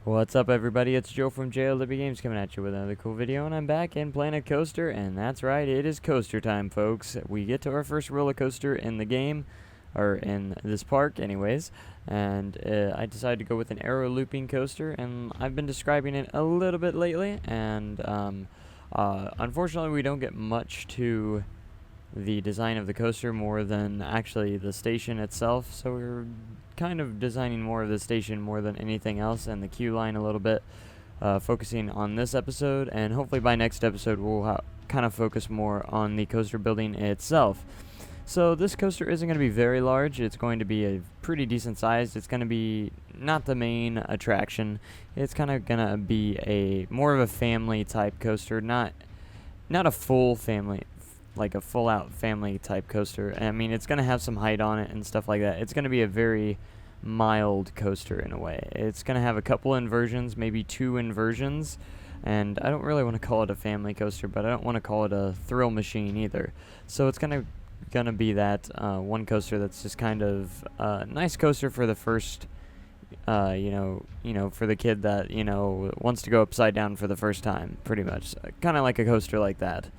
What's up, everybody? It's Joe from JL Libby Games coming at you with another cool video, and I'm back in Planet Coaster, and that's right, it is coaster time, folks. We get to our first roller coaster in the game, or in this park, anyways, and I decided to go with an aero looping coaster, and I've been describing it a little bit lately, and unfortunately, we don't get much to the design of the coaster more than actually the station itself, so we're kind of designing more of the station more than anything else, and the queue line a little bit, focusing on this episode, and hopefully by next episode we'll kind of focus more on the coaster building itself. So this coaster isn't going to be very large. It's going to be a pretty decent size. It's going to be not the main attraction. It's kind of going to be a more of a family type coaster, not a full family, like a full out family type coaster. I mean, it's going to have some height on it and stuff like that. It's going to be a very mild coaster in a way. It's going to have a couple inversions, maybe 2 inversions, and I don't really want to call it a family coaster, but I don't want to call it a thrill machine either. So it's going to be that one coaster that's just kind of a nice coaster for the first for the kid that wants to go upside down for the first time, pretty much, kind of like a coaster like that.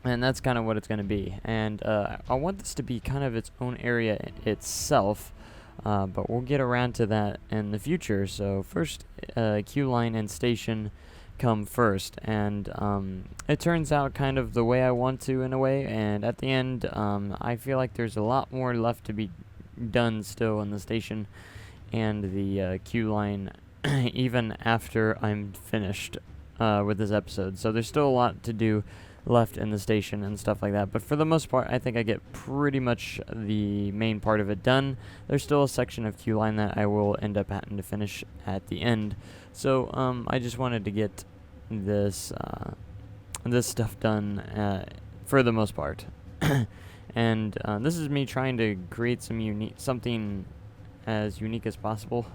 And that's kind of what it's going to be. And I want this to be kind of its own area itself, but we'll get around to that in the future. So first, queue line and station come first. And it turns out kind of the way I want to, in a way. And at the end, I feel like there's a lot more left to be done still in the station and the queue line, even after I'm finished with this episode. So there's still a lot to do left in the station and stuff like that, but for the most part I think I get pretty much the main part of it done. There's still a section of queue line that I will end up having to finish at the end, so I just wanted to get this stuff done for the most part. And this is me trying to create something as unique as possible.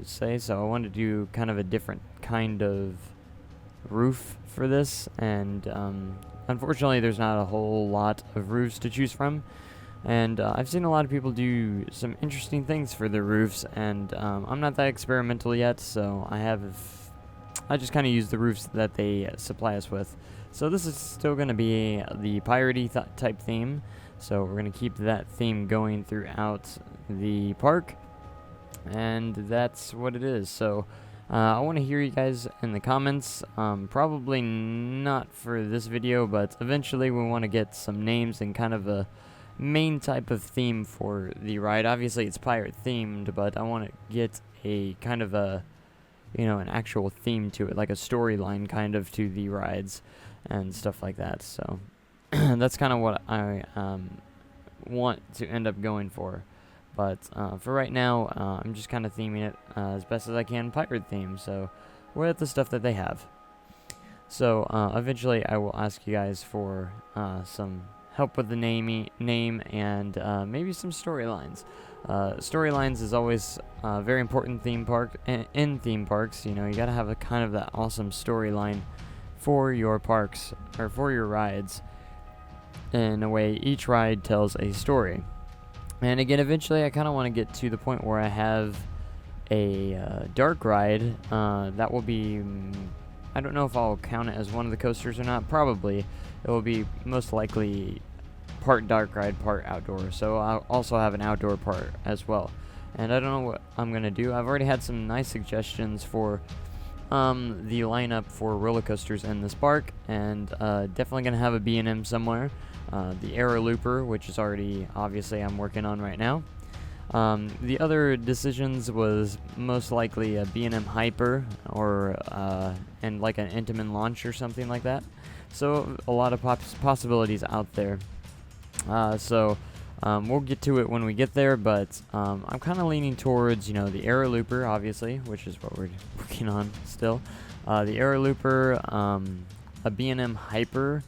So I wanted to do kind of a different kind of roof for this, and unfortunately there's not a whole lot of roofs to choose from, and I've seen a lot of people do some interesting things for their roofs, and I'm not that experimental yet, so I just kind of use the roofs that they supply us with. So this is still going to be the piratey type theme, so we're going to keep that theme going throughout the park, and that's what it is. So I want to hear you guys in the comments, probably not for this video, but eventually we want to get some names and kind of a main type of theme for the ride. Obviously it's pirate themed, but I want to get a kind of an actual theme to it, like a storyline kind of to the rides and stuff like that. So that's kind of what I want to end up going for. But for right now, I'm just kind of theming it as best as I can, pirate theme, so with the stuff that they have. So eventually I will ask you guys for some help with the name and maybe some storylines. Storylines is always a very important in theme parks. You gotta have a kind of that awesome storyline for your parks, or for your rides. In a way, each ride tells a story. And again, eventually I kind of want to get to the point where I have a dark ride. That will be, I don't know if I'll count it as one of the coasters or not. Probably. It will be most likely part dark ride, part outdoor. So I'll also have an outdoor part as well. And I don't know what I'm going to do. I've already had some nice suggestions for the lineup for roller coasters in this park. And definitely going to have a B&M somewhere. The Aero Looper, which is already, obviously, I'm working on right now. The other decisions was most likely a B&M Hyper, or and like an Intamin Launch or something like that. So a lot of possibilities out there. We'll get to it when we get there, but I'm kind of leaning towards, the Aero Looper, obviously, which is what we're working on still. The Aero Looper, a B&M Hyper,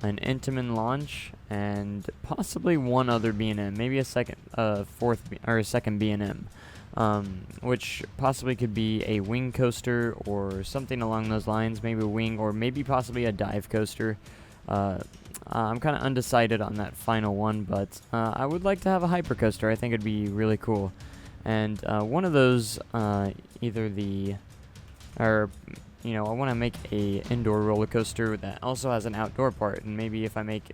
an Intamin Launch, and possibly one other B&M, maybe a second B&M, which possibly could be a wing coaster or something along those lines, maybe a wing, or maybe possibly a dive coaster. I'm kind of undecided on that final one, but I would like to have a hyper coaster. I think it'd be really cool. And one of those, either the, or I want to make a indoor roller coaster that also has an outdoor part, and maybe if I make,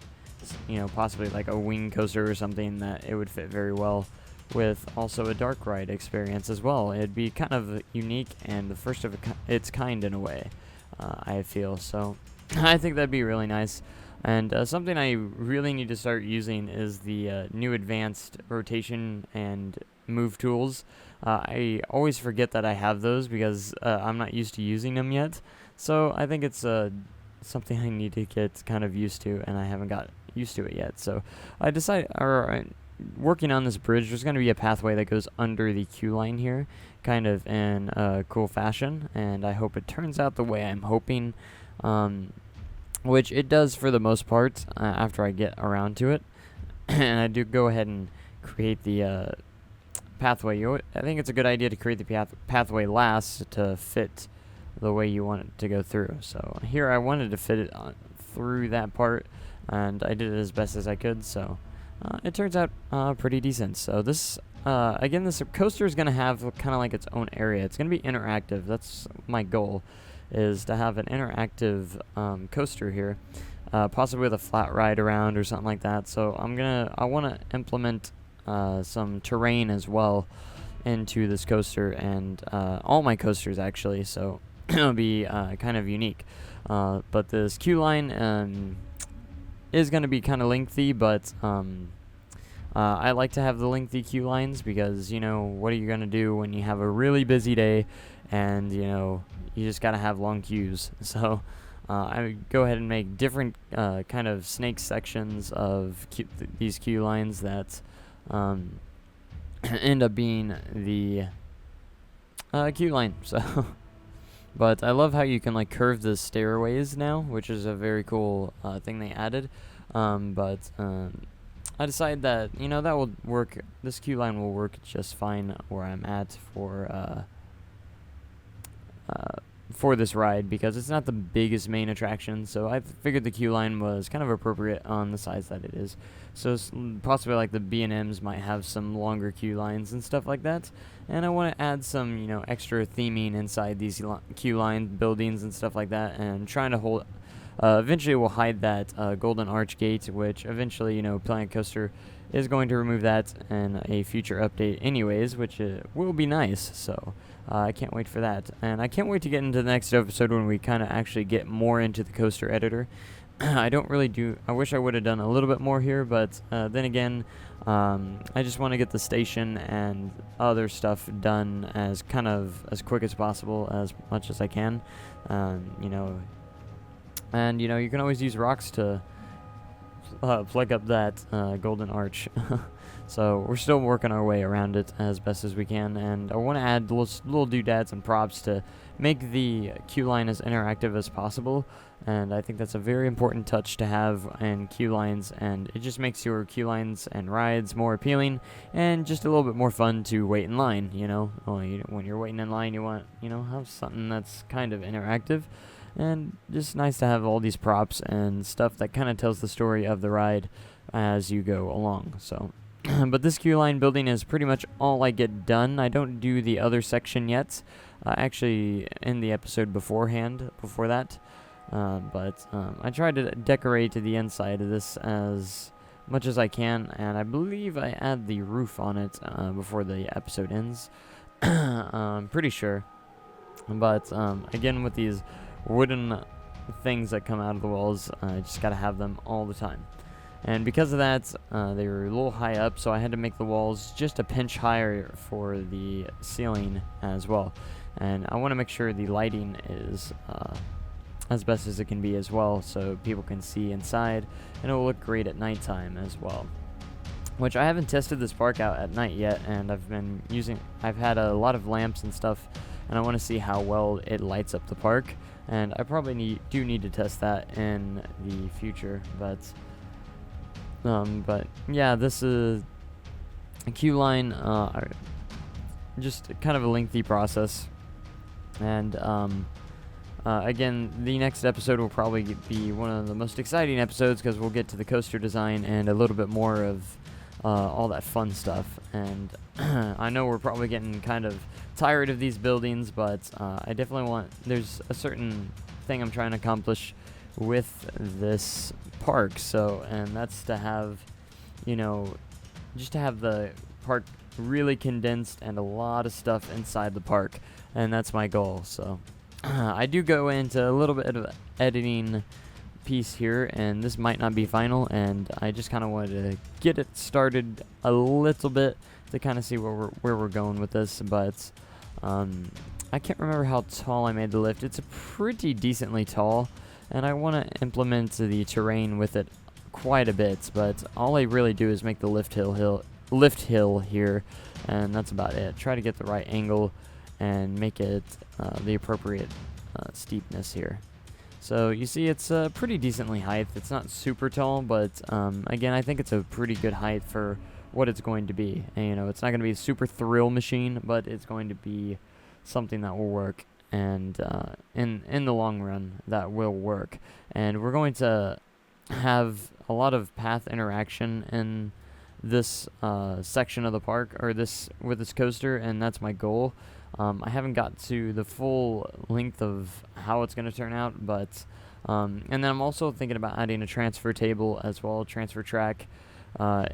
possibly like a wing coaster or something, that it would fit very well with also a dark ride experience as well. It'd be kind of unique and the first of its kind in a way, I feel. So I think that'd be really nice. And something I really need to start using is the new advanced rotation and move tools. I always forget that I have those because I'm not used to using them yet. So I think it's something I need to get kind of used to, and I haven't got used to it yet. So I decided, working on this bridge, there's going to be a pathway that goes under the queue line here, kind of in a cool fashion, and I hope it turns out the way I'm hoping. Which it does for the most part after I get around to it. And I do go ahead and create the pathway. I think it's a good idea to create the pathway last to fit the way you want it to go through. So here I wanted to fit it through that part, and I did it as best as I could. So it turns out pretty decent. So this, again, this coaster is going to have kind of like its own area. It's going to be interactive. That's my goal, is to have an interactive coaster here, possibly with a flat ride around or something like that. So I want to implement some terrain as well into this coaster, and all my coasters actually, so it'll be kind of unique. But this queue line is going to be kind of lengthy, but I like to have the lengthy queue lines because, what are you going to do when you have a really busy day and, you just got to have long queues. So I would go ahead and make different kind of snake sections of these queue lines that end up being the queue line. So, but I love how you can like curve the stairways now, which is a very cool thing they added. But I decided that that will work. This queue line will work just fine where I'm at for this ride, because it's not the biggest main attraction, so I figured the queue line was kind of appropriate on the size that it is. So possibly like the B&Ms might have some longer queue lines and stuff like that, and I want to add some extra theming inside these queue line buildings and stuff like that, and trying to hold eventually we'll hide that golden arch gate, which eventually Planet Coaster is going to remove that in a future update anyways, which will be nice. So I can't wait for that, and I can't wait to get into the next episode when we kind of actually get more into the coaster editor. I wish I would have done a little bit more here, but then again, I just want to get the station and other stuff done as quick as possible, as much as I can. And you can always use rocks to plug up that golden arch. So we're still working our way around it as best as we can, and I want to add little doodads and props to make the queue line as interactive as possible, and I think that's a very important touch to have in queue lines, and it just makes your queue lines and rides more appealing and just a little bit more fun to wait in line. When you're waiting in line, you want have something that's kind of interactive, and just nice to have all these props and stuff that kind of tells the story of the ride as you go along. So but this queue line building is pretty much all I get done. I don't do the other section yet, actually in the episode before that, but I try to decorate the inside of this as much as I can, and I believe I add the roof on it before the episode ends. I'm pretty sure, but again, with these wooden things that come out of the walls, I just gotta have them all the time. And because of that, they were a little high up, so I had to make the walls just a pinch higher for the ceiling as well. And I want to make sure the lighting is as best as it can be as well, so people can see inside, and it will look great at nighttime as well. Which I haven't tested this park out at night yet, and I've had a lot of lamps and stuff, and I want to see how well it lights up the park. And I probably do need to test that in the future, but yeah, this is a queue line, just kind of a lengthy process, and again, the next episode will probably be one of the most exciting episodes, because we'll get to the coaster design and a little bit more of all that fun stuff. And I know we're probably getting kind of tired of these buildings, but I definitely there's a certain thing I'm trying to accomplish with this park. So, and that's to have, just to have the park really condensed and a lot of stuff inside the park, and that's my goal. So I do go into a little bit of editing piece here, and this might not be final, and I just kind of wanted to get it started a little bit to kind of see where we're going with this. But I can't remember how tall I made the lift. It's pretty decently tall, and I want to implement the terrain with it quite a bit, but all I really do is make the lift hill here, and that's about it. Try to get the right angle and make it the appropriate steepness here. So you see it's pretty decently height. It's not super tall, but again, I think it's a pretty good height for what it's going to be. And, it's not going to be a super thrill machine, but it's going to be something that will work, and in the long run that will work. And we're going to have a lot of path interaction in this section of the park, or with this coaster, and that's my goal. I haven't got to the full length of how it's going to turn out, but and then I'm also thinking about adding a transfer table as well, transfer track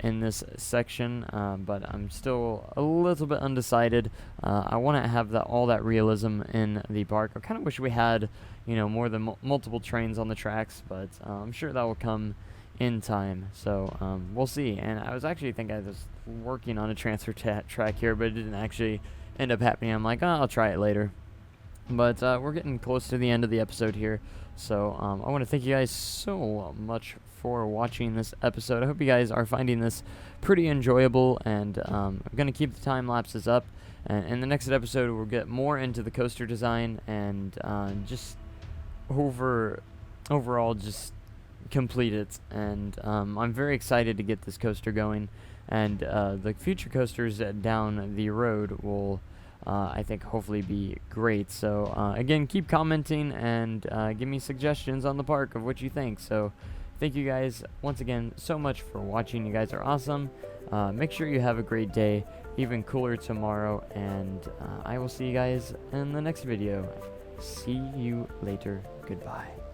in this section, but I'm still a little bit undecided. I want to have all that realism in the park. I kind of wish we had, more than multiple trains on the tracks, but I'm sure that will come in time. So we'll see. And I was actually thinking I was working on a transfer track here, but it didn't actually end up happening. I'm like, I'll try it later. But we're getting close to the end of the episode here, so I want to thank you guys so much for watching this episode. I hope you guys are finding this pretty enjoyable, and I'm going to keep the time lapses up, and in the next episode we'll get more into the coaster design and just overall just complete it. And I'm very excited to get this coaster going, and the future coasters down the road will I think hopefully be great. So again, keep commenting and give me suggestions on the park of what you think. So thank you guys once again so much for watching. You guys are awesome. Make sure you have a great day, even cooler tomorrow, and I will see you guys in the next video. See you later. Goodbye.